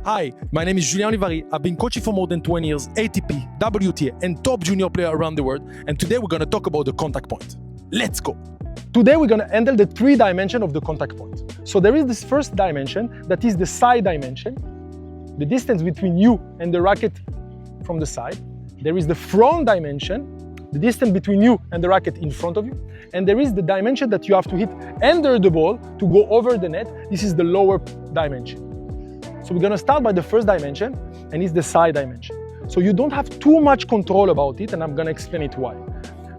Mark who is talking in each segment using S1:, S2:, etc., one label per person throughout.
S1: Hi, my name is Julien. I've been coaching for more than 20 years, ATP, WTA, and top junior player around the world. And today we're going to talk about the contact point. Let's go. Today we're going to handle the 3 dimensions of the contact point. So there is this first dimension that is the side dimension, the distance between you and the racket from the side. There is the front dimension, the distance between you and the racket in front of you. And there is the dimension that you have to hit under the ball to go over the net. This is the lower dimension. So we're going to start by the first dimension, and it's the side dimension. So you don't have too much control about it, and I'm going to explain it why.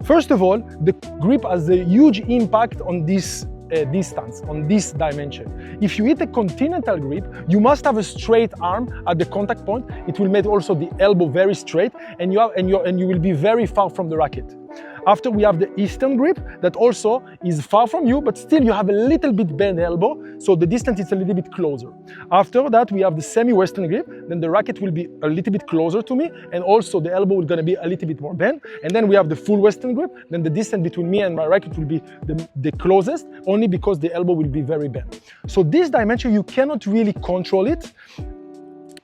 S1: First of all, the grip has a huge impact on this distance, on this dimension. If you hit a continental grip, you must have a straight arm at the contact point. It will make also the elbow very straight, and you will be very far from the racket. After we have the Eastern grip that also is far from you, but still you have a little bit bent elbow, so the distance is a little bit closer. After that, we have the semi-Western grip, then the racket will be a little bit closer to me, and also the elbow is going to be a little bit more bent. And then we have the full Western grip, then the distance between me and my racket will be the closest, only because the elbow will be very bent. So this dimension, you cannot really control it,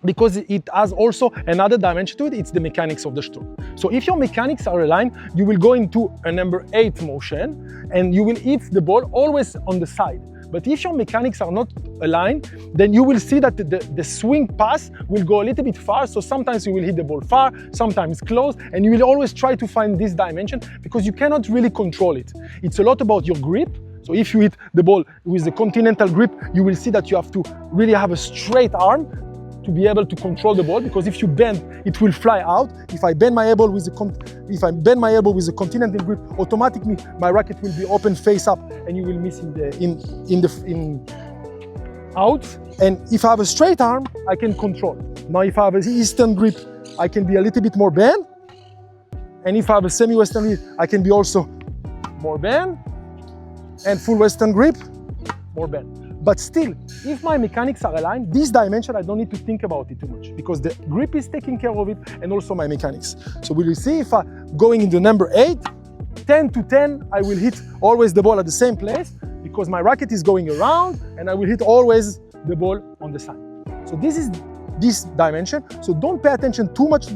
S1: because it has also another dimension to it. It's the mechanics of the stroke. So if your mechanics are aligned, you will go into a number 8 motion and you will hit the ball always on the side. But if your mechanics are not aligned, then you will see that the swing pass will go a little bit far. So sometimes you will hit the ball far, sometimes close, and you will always try to find this dimension because you cannot really control it. It's a lot about your grip. So if you hit the ball with the continental grip, you will see that you have to really have a straight arm to be able to control the ball, because if you bend, it will fly out. If I bend my elbow with the continental grip, automatically my racket will be open face up, and you will miss out. And if I have a straight arm, I can control. Now, if I have an Eastern grip, I can be a little bit more bent, and if I have a semi-Western grip, I can be also more bent, and full Western grip, more bent. But still, if my mechanics are aligned, this dimension, I don't need to think about it too much because the grip is taking care of it and also my mechanics. So we will see if I'm going into number 8, 10 to 10, I will hit always the ball at the same place because my racket is going around and I will hit always the ball on the side. So this is this dimension. So don't pay attention too much to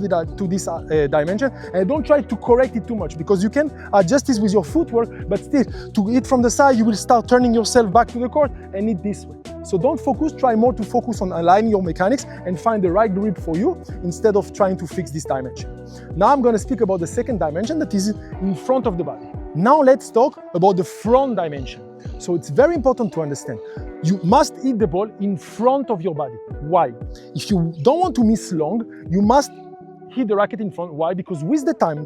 S1: this dimension, and don't try to correct it too much because you can adjust this with your footwork, but still to hit from the side, you will start turning yourself back to the court and hit this way. So don't focus, try more to focus on aligning your mechanics and find the right grip for you instead of trying to fix this dimension. Now I'm going to speak about the second dimension that is in front of the body. Now let's talk about the front dimension. So it's very important to understand. You must hit the ball in front of your body. Why? If you don't want to miss long, you must hit the racket in front. Why? Because with the time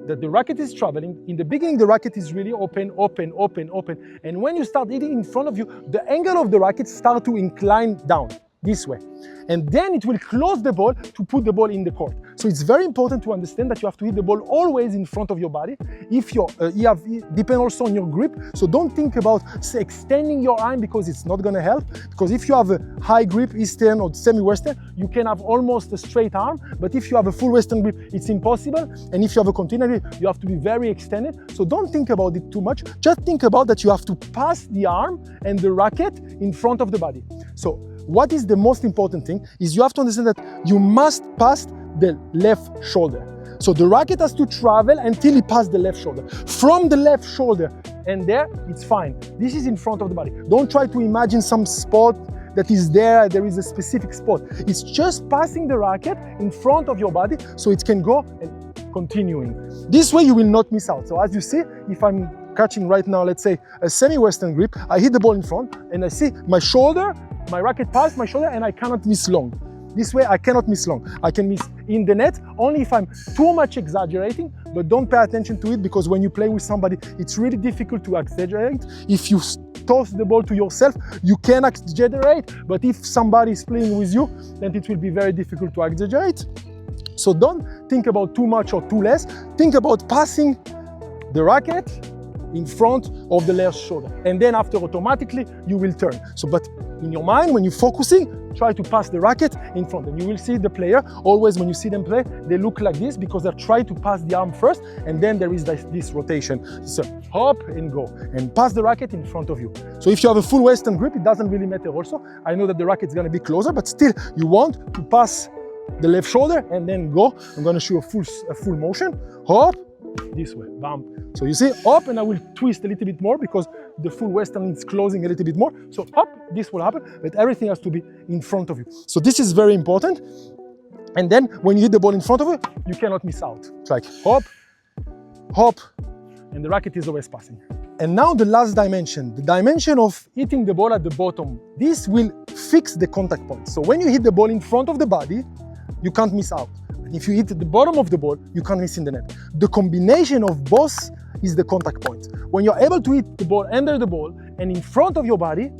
S1: that the racket is traveling, in the beginning the racket is really open. And when you start hitting in front of you, the angle of the racket starts to incline down this way. And then it will close the ball to put the ball in the court. So it's very important to understand that you have to hit the ball always in front of your body. If you depend also on your grip. So don't think about extending your arm because it's not going to help. Because if you have a high grip, Eastern or semi-Western, you can have almost a straight arm. But if you have a full Western grip, it's impossible. And if you have a continental grip, you have to be very extended. So don't think about it too much. Just think about that you have to pass the arm and the racket in front of the body. So what is the most important thing is you have to understand that you must pass the left shoulder. So the racket has to travel until it passes the left shoulder. From the left shoulder and there, it's fine. This is in front of the body. Don't try to imagine some spot that is there is a specific spot. It's just passing the racket in front of your body so it can go and continuing. This way you will not miss out. So as you see, if I'm catching right now, let's say a semi-Western grip, I hit the ball in front and I see my shoulder, my racket passed my shoulder and I cannot miss long. This way I cannot miss long. I can miss in the net only if I'm too much exaggerating, but don't pay attention to it because when you play with somebody, it's really difficult to exaggerate. If you toss the ball to yourself, you can exaggerate, but if somebody is playing with you, then it will be very difficult to exaggerate. So don't think about too much or too less. Think about passing the racket in front of the left shoulder. And then after automatically, you will turn. So, but in your mind, when you're focusing, try to pass the racket in front. And you will see the player, always when you see them play, they look like this because they're trying to pass the arm first, and then there is this rotation. So hop and go, and pass the racket in front of you. So if you have a full Western grip, it doesn't really matter also. I know that the racket's gonna be closer, but still you want to pass the left shoulder and then go. I'm gonna show a full motion. Hop, this way, bam. So you see, up, and I will twist a little bit more because the full Western is closing a little bit more. So up, this will happen, but everything has to be in front of you. So this is very important. And then when you hit the ball in front of you, you cannot miss out. It's like hop, hop, and the racket is always passing. And now the last dimension, the dimension of hitting the ball at the bottom. This will fix the contact point. So when you hit the ball in front of the body, you can't miss out. And if you hit the bottom of the ball, you can't miss in the net. The combination of both is the contact point. When you're able to hit the ball under the ball and in front of your body,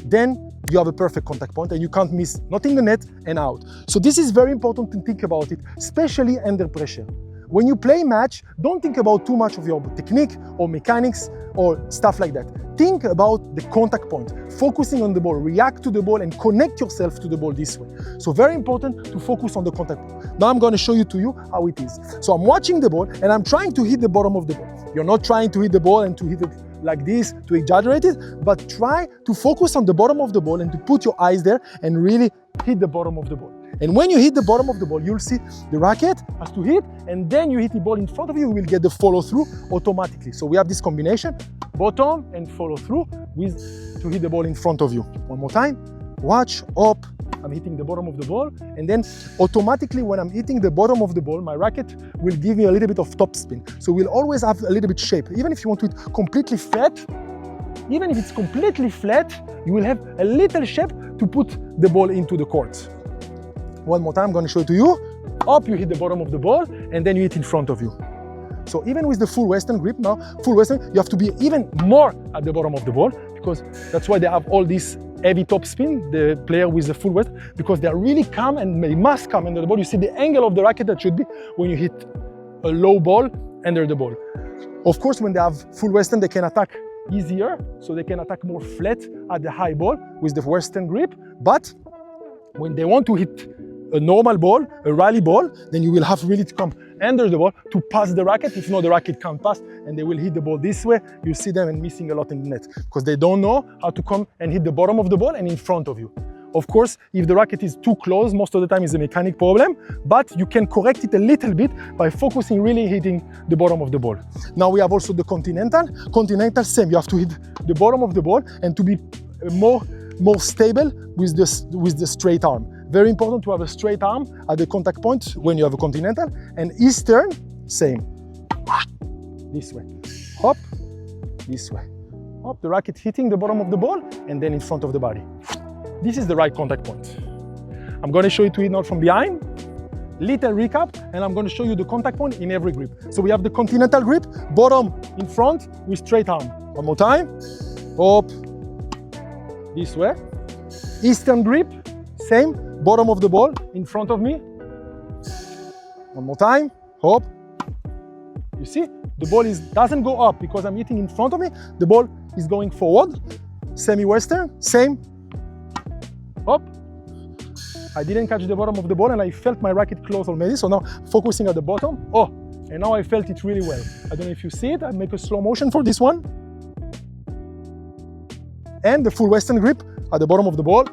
S1: then you have a perfect contact point and you can't miss, not in the net and out. So this is very important to think about it, especially under pressure. When you play match, don't think about too much of your technique or mechanics or stuff like that. Think about the contact point, focusing on the ball, react to the ball and connect yourself to the ball this way. So very important to focus on the contact point. Now I'm going to show you how it is. So I'm watching the ball and I'm trying to hit the bottom of the ball. You're not trying to hit the ball and to hit it like this to exaggerate it, but try to focus on the bottom of the ball and to put your eyes there and really hit the bottom of the ball. And when you hit the bottom of the ball, you'll see the racket has to hit, and then you hit the ball in front of you, you will get the follow through automatically. So we have this combination, bottom and follow through to hit the ball in front of you. One more time, watch, up, I'm hitting the bottom of the ball, and then automatically when I'm hitting the bottom of the ball, my racket will give me a little bit of top spin. So we'll always have a little bit shape. Even if you want to hit completely flat, even if it's completely flat, you will have a little shape to put the ball into the court. One more time, I'm going to show it to you. Up, you hit the bottom of the ball, and then you hit in front of you. So even with the full Western grip now, full Western, you have to be even more at the bottom of the ball, because that's why they have all this heavy top spin, the player with the full Western, because they are really calm and they must come under the ball. You see the angle of the racket that should be when you hit a low ball under the ball. Of course, when they have full Western, they can attack easier, so they can attack more flat at the high ball with the Western grip. But when they want to hit a normal ball, a rally ball, then you will have really to come under the ball to pass the racket. If not, the racket can't pass and they will hit the ball this way. You see them and missing a lot in the net because they don't know how to come and hit the bottom of the ball and in front of you. Of course, if the racket is too close, most of the time it's a mechanic problem, but you can correct it a little bit by focusing really hitting the bottom of the ball. Now we have also the continental. Continental, same, you have to hit the bottom of the ball and to be more stable with the straight arm. Very important to have a straight arm at the contact point when you have a continental. And Eastern, same. This way. Hop, this way. Hop, the racket hitting the bottom of the ball and then in front of the body. This is the right contact point. I'm going to show you to it now from behind. Little recap, and I'm going to show you the contact point in every grip. So we have the continental grip, bottom in front with straight arm. One more time. Hop, this way. Eastern grip, same. Bottom of the ball in front of me. One more time. Hop. You see, the ball doesn't go up because I'm hitting in front of me. The ball is going forward. Semi-Western, same. Hop. I didn't catch the bottom of the ball and I felt my racket close already. So now focusing at the bottom. Oh, and now I felt it really well. I don't know if you see it. I make a slow motion for this one. And the full Western grip at the bottom of the ball.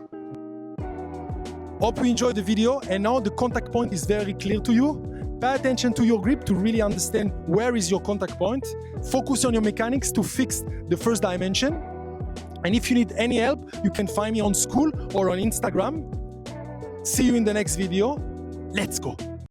S1: Hope you enjoyed the video, and now the contact point is very clear to you. Pay attention to your grip to really understand where is your contact point. Focus on your mechanics to fix the first dimension. And if you need any help, you can find me on school or on Instagram. See you in the next video. Let's go.